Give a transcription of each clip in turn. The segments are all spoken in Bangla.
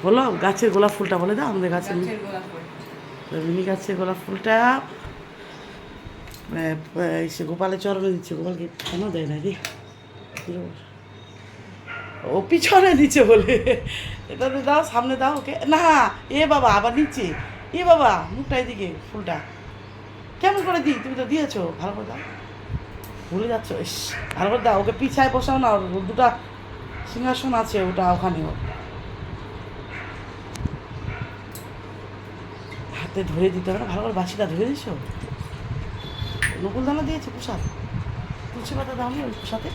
বলো গাছের গোলাপ ফুলটা বলে দাও আমাদের গাছের গাছের গোলাপ ফুল। মিনি গাছের গোলাপ ফুলটা সে গোপালের চরণে দিচ্ছে। গোপালকে কেন দেয় না রে? ও পিছনে দিচ্ছে বলে এটাতে দাও, সামনে দাও ওকে। না এ বাবা আবার নিচ্ছে। এ বাবা মুখটা এদিকে, ফুলটা কেমন করে দিই? তুমি তো দিয়েছো, ভালো করে দাও। ভুলে যাচ্ছ, ইস ভালো করে দাও। ওকে পিছায় বসাও না, ওর দুটা সিংহাসন আছে ওটা ওখানে। হাতে ধরে দিতে হবে না, ভালো করে বাসিটা ধরে দিছো। নকুল দানা দিয়েছে প্রসাদ, তুলসী পাতা দাও নি ওই সাথে।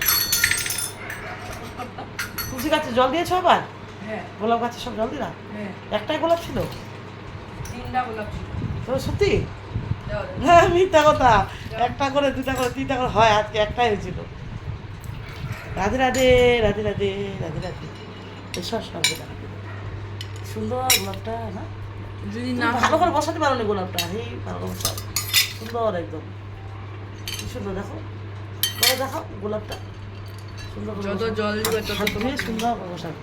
তুলসী গাছে জল দিয়েছো আবার? হ্যাঁ গোলাপ গাছে সব জল দিলা? হ্যাঁ, একটাই গোলাপ ছিল 3টা গোলাপ ছিল। তো? সত্যি? দাও, দাও। হ্যাঁ মিথ্যা কথা। একটা করে, দুটা করে, তিনটা করে হয়, আজকে একটাই হয়েছিল। রাধে রাধে, রাধে রাধে, রাধে রাধে। এসব রাধে রাধে। সুন্দর গোলাপটা না? যদি তুমি না ভালো করে বসাতে পারো নি গোলাপটা। এই ভালো করে বসাও, সুন্দর একদম। কি সুন্দর দেখো, করে দেখাও গোলাপটা। সুন্দর করে যত বসাও। জল দিবে তত হাত তোমার দিয়ে সুন্দর করে বসাবে।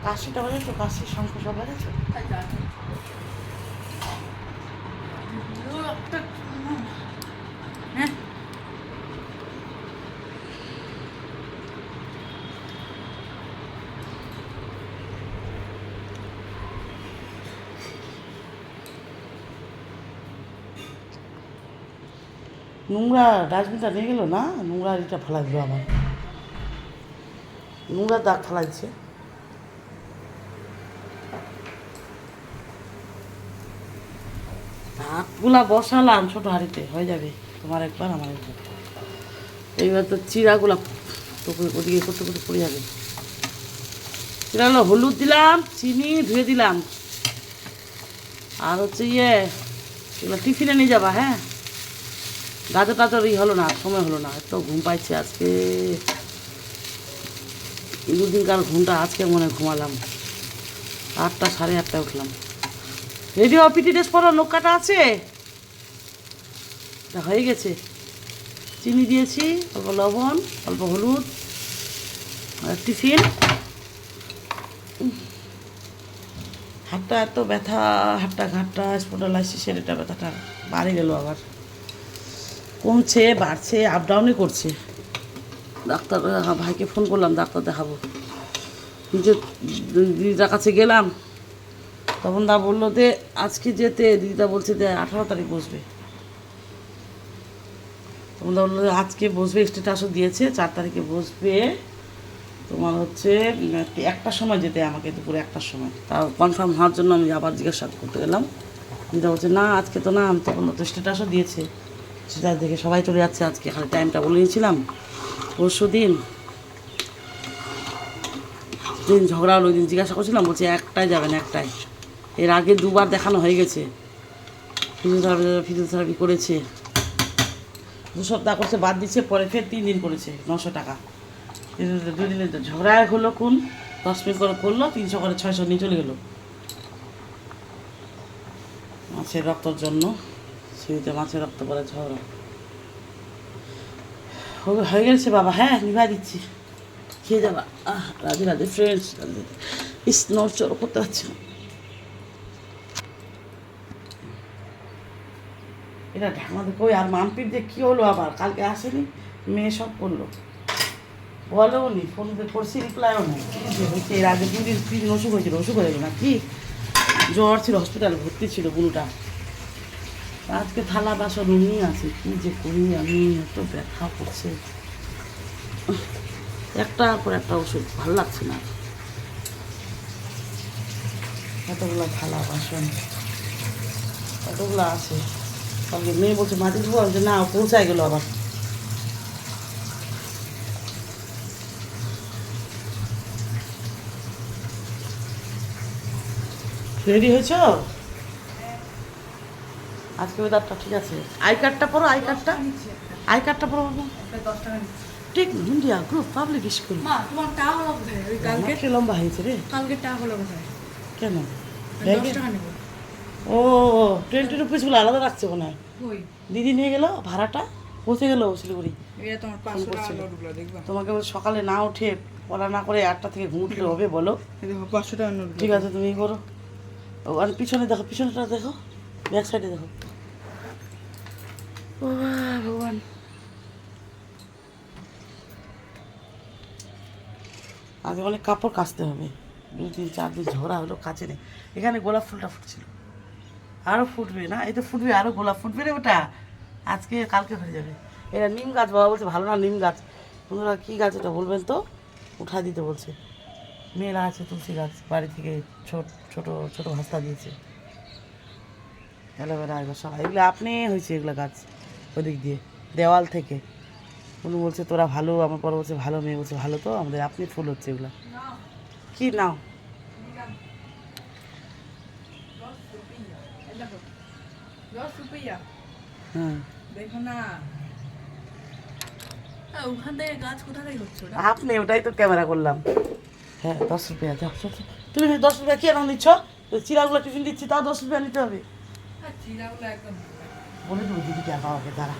কাশিটা বাজাচ্ছো, কাশি শঙ্খ সব বাজাচ্ছো? হ্যাঁ, নোংরা ডাস্টবিনটা নিয়ে গেলো না, নোংরা এটা ফেলা দিল আমার, নোংরা দাগ ফেলা দিচ্ছে। ভাতগুলা বসালাম ছোটো হাঁড়িতে, হয়ে যাবে তোমার একবার আমার একবার। এইবার তো চিড়াগুলা তো ওদিকে করতে করতে পড়ে যাবে। চিড়াগুলো হলুদ দিলাম, চিনি ধুয়ে দিলাম, আর হচ্ছে এগুলো টিফিনে নিয়ে যাবা। হ্যাঁ, গাজর টাজর হলো না, সময় হলো না, এত ঘুম পাইছে আজকে। দুদিনকার ঘুমটা আজকে মনে হয় ঘুমালাম। 8টা, 8:30টায় উঠলাম। রেডি হও, পিটি ড্রেস পরো, নখ কাটা আছে। তা হয়ে গেছে, চিনি দিয়েছি, অল্প লবণ, অল্প হলুদ, আর টিফিন। হাতটা এত ব্যথা, হাতটা ঘাটটা স্পন্ডালাইসিসের এটা ব্যথাটা বাড়ে গেল আবার, কমছে বাড়ছে, আপ ডাউনই করছে। ডাক্তার ভাইকে ফোন করলাম, ডাক্তার দেখাবো। নিজে দিদিটার কাছে গেলাম, তখন দা বললো যে আজকে যেতে, দিদিটা বলছে যে 18 তারিখ বসবে। তখন দা বললো যে আজকে বসবে, স্টেটাসও দিয়েছে 4 তারিখে বসবে। তোমার হচ্ছে 1টার সময় যেতে, আমাকে দুপুরে 1টার সময়। তাও কনফার্ম হওয়ার জন্য আমি আবার জিজ্ঞাসা করতে গেলাম। দিদা বলছে না আজকে তো না, আমি তখন তো স্টেটাসও দিয়েছে, স্টেটাস দেখে সবাই চলে যাচ্ছে আজকে, খালি টাইমটা বলে নিয়েছিলাম। পরশু দিন ঝগড়া হলো, ওই দিন জিজ্ঞাসা করছিলাম, বলছে 1টায় যাবেন, 1টায়। এর আগে 2বার দেখানো হয়ে গেছে, ফিজিওথেরাপি করেছে, 2 সপ্তাহ করছে, বাদ দিচ্ছে, পরে ফের 3 দিন করেছে, 900 টাকা। 2 দিনের ঝগড়া হলো, কোন 10 মিনিট করে করলো, 300 করে 600 নিয়ে চলে গেলো মাছের রক্তর জন্য। সিঁড়িতে মাছের রক্ত করে ঝগড়া হয়ে গেছে বাবা। হ্যাঁ নিভাই দিচ্ছি, খেয়ে যাবা। রাধে রাধে ফ্রেন্ডস, রাধে রাধে। ইস নড়চড় করতে পারছি না। এটা ঢাকনাতে কই। আর মাম্পির যে কী হলো আবার, কালকে আসেনি, মেয়ে সব করলো, বলেও নি, ফোন করছি, রিপ্লাইও নেই। কী যে হয়েছে, এর আগে 2 দিন অসুখ হয়েছিল, অসুখ হয়ে গেল না কি, জ্বর ছিল, হসপিটালে ভর্তি ছিল বুনুটা। আজকে থালা বাসন নিয়ে আছে, কী যে করি আমি, এত ব্যথা করছে, একটার পর একটা ওষুধ, ভালো লাগছে না। এতগুলো থালা বাসন, এতগুলো আছে। কালকে মেয়ে বলছে মাঝে ধোয়া, যে না পৌঁছায় গেলো আবার। রেডি হয়েছ? আজকে ওয়েদারটা ঠিক আছে। আই কার্ডটা পড়ো, আই কার্ডটা, আই কার্ডটা পড়ো বাবা। একটা 10 টাকা নিচ্ছে। Tech India group public school. মা, তোমার টা হলো কোথায়? ওই কালকে অনেকটা লম্বা হয়েছে রে। কালকে টা হলো কোথায়? কেন? 10 টাকা নেব। ও 20 রুপিসগুলো আলাদা রাখছে মনে হয়, কই? দিদি নিয়ে গেল ভাড়াটা। পৌঁছে গেল শিলিগুড়ি। এটা তোমার 500 টাকা নোটগুলো দেখবা। তোমাকে বলে সকালে না উঠে পড়া না করে 8টা থেকে ঘুম উঠলে হবে বলো? এই দেখো 500 টাকা নোট। ঠিক আছে তুমি করো। ও আর পিছনে দেখো, পিছনেটা দেখো, ব্যাক সাইডে দেখো। ও ভগবান, আজ অনেক কাপড় কাচতে হবে। 2-3-4 দিন ঝরা হলো, কাছে নেই। এখানে গোলাপ ফুলটা ফুটছিল, আরও ফুটবে না? এই তো ফুটবে, আরও গোলাপ ফুটবে রে ওটা। আজকে কালকে হয়ে যাবে। এটা নিম গাছ, বাবা বলছে ভালো না নিম গাছ। বন্ধুরা কী গাছ এটা বলবেন তো? উঠায় দিতে বলছে। মেয়েরা আছে তুলসী গাছ, বাড়ি থেকে ছোট ছোট ছোট ভাস্তা দিয়েছে। অ্যালোভেরা এগুলো সব, এগুলো আপনি হয়েছে এগুলো গাছ ওদিক দিয়ে দেওয়াল থেকে। উনি বলছে তোরা ভালো, আমার পর বলছে ভালো, মেয়ে বলছে ভালো, তো আমাদের আপনি ফুল হচ্ছে এগুলো। কি নাও? 10 রুপিয়া হ্যাঁ, দেখো না। ওখান থেকে গাছ কোথা থেকে হচ্ছে ওটা? আপনি ওটাই তো ক্যামেরা করলাম। হ্যাঁ 10 রুপিয়া যাও। তুমি 10 রুপিয়া কেন নিচ্ছ? চিরাগুলো টিফিন দিচ্ছি, তাও 10 রুপিয়া নিতে হবে। চিরাগুলো একদম বলে দেবো দিদিকে আর বাবাকে, দাঁড়া।